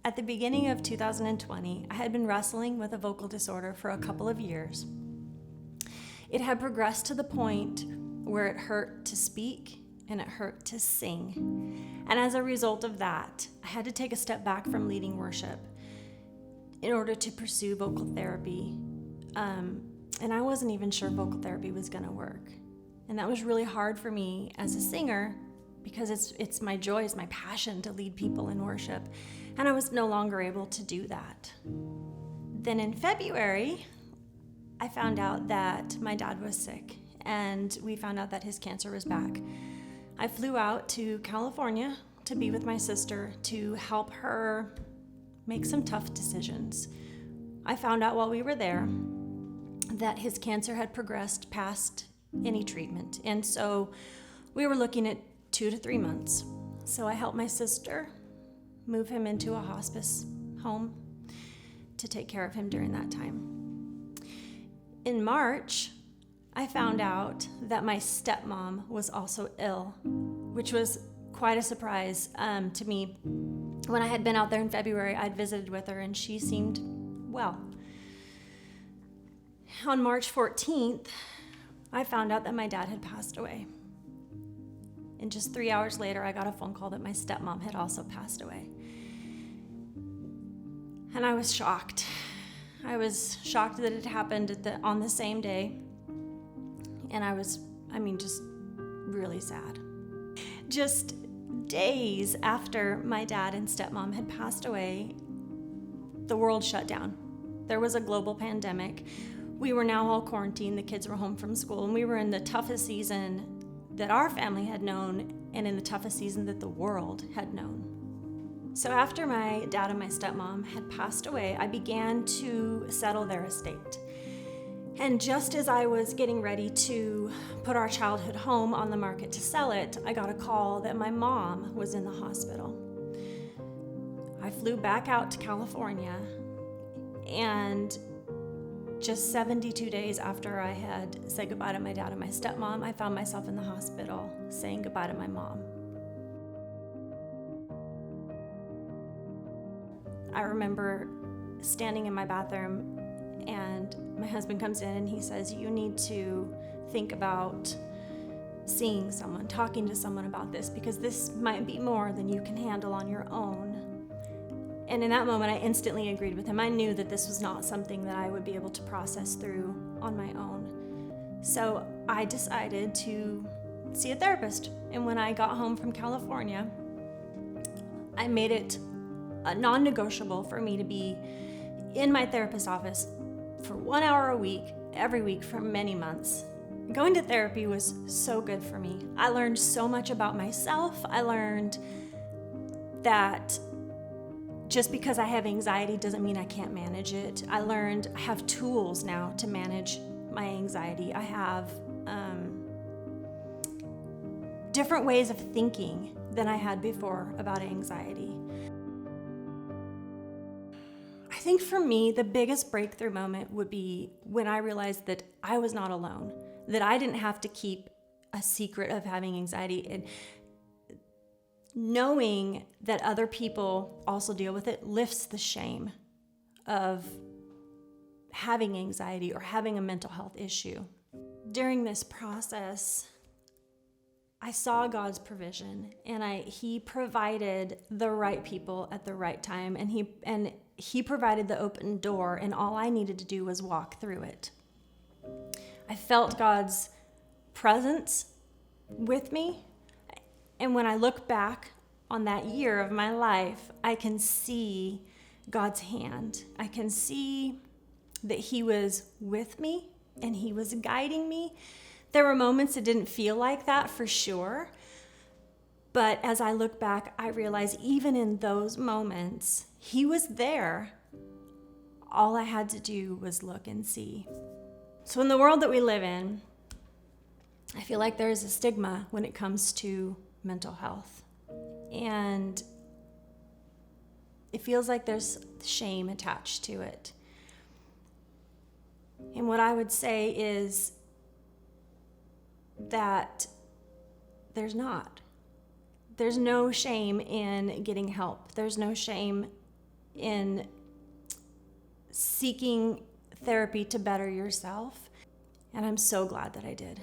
At the beginning of 2020, I had been wrestling with a vocal disorder for a couple of years. It had progressed to the point where it hurt to speak and it hurt to sing. And as a result of that, I had to take a step back from leading worship in order to pursue vocal therapy. And I wasn't even sure vocal therapy was going to work. And that was really hard for me as a singer because it's my joy, it's my passion to lead people in worship. And I was no longer able to do that. Then in February, I found out that my dad was sick, and we found out that his cancer was back. I flew out to California to be with my sister to help her make some tough decisions. I found out while we were there that his cancer had progressed past any treatment, and so we were looking at 2 to 3 months. So I helped my sister move him into a hospice home to take care of him during that time. In March, I found out that my stepmom was also ill, which was quite a surprise to me. When I had been out there in February, I'd visited with her and she seemed well. On March 14th, I found out that my dad had passed away. And just 3 hours later, I got a phone call that my stepmom had also passed away. And I was shocked. I was shocked that it happened on the same day. And I was just really sad. Just days after my dad and stepmom had passed away, the world shut down. There was a global pandemic. We were now all quarantined. The kids were home from school, and we were in the toughest season that our family had known and in the toughest season that the world had known. So after my dad and my stepmom had passed away, I began to settle their estate. And just as I was getting ready to put our childhood home on the market to sell it, I got a call that my mom was in the hospital. I flew back out to California, and just 72 days after I had said goodbye to my dad and my stepmom, I found myself in the hospital saying goodbye to my mom. I remember standing in my bathroom and my husband comes in and he says, "You need to think about seeing someone, talking to someone about this, because this might be more than you can handle on your own." And in that moment, I instantly agreed with him. I knew that this was not something that I would be able to process through on my own. So I decided to see a therapist. And when I got home from California, I made it non-negotiable for me to be in my therapist's office for 1 hour a week, every week for many months. Going to therapy was so good for me. I learned so much about myself. I learned that just because I have anxiety doesn't mean I can't manage it. I learned I have tools now to manage my anxiety. I have different ways of thinking than I had before about anxiety. I think for me, the biggest breakthrough moment would be when I realized that I was not alone, that I didn't have to keep a secret of having anxiety, and knowing that other people also deal with it lifts the shame of having anxiety or having a mental health issue. During this process, I saw God's provision, and He provided the right people at the right time, and He provided the open door, and all I needed to do was walk through it. I felt God's presence with me, and when I look back on that year of my life, I can see God's hand. I can see that He was with me and He was guiding me. There were moments it didn't feel like that for sure, but as I look back, I realize even in those moments, He was there. All I had to do was look and see. So in the world that we live in, I feel like there's a stigma when it comes to mental health. And it feels like there's shame attached to it. And what I would say is that there's not. There's no shame in getting help. There's no shame in seeking therapy to better yourself. And I'm so glad that I did.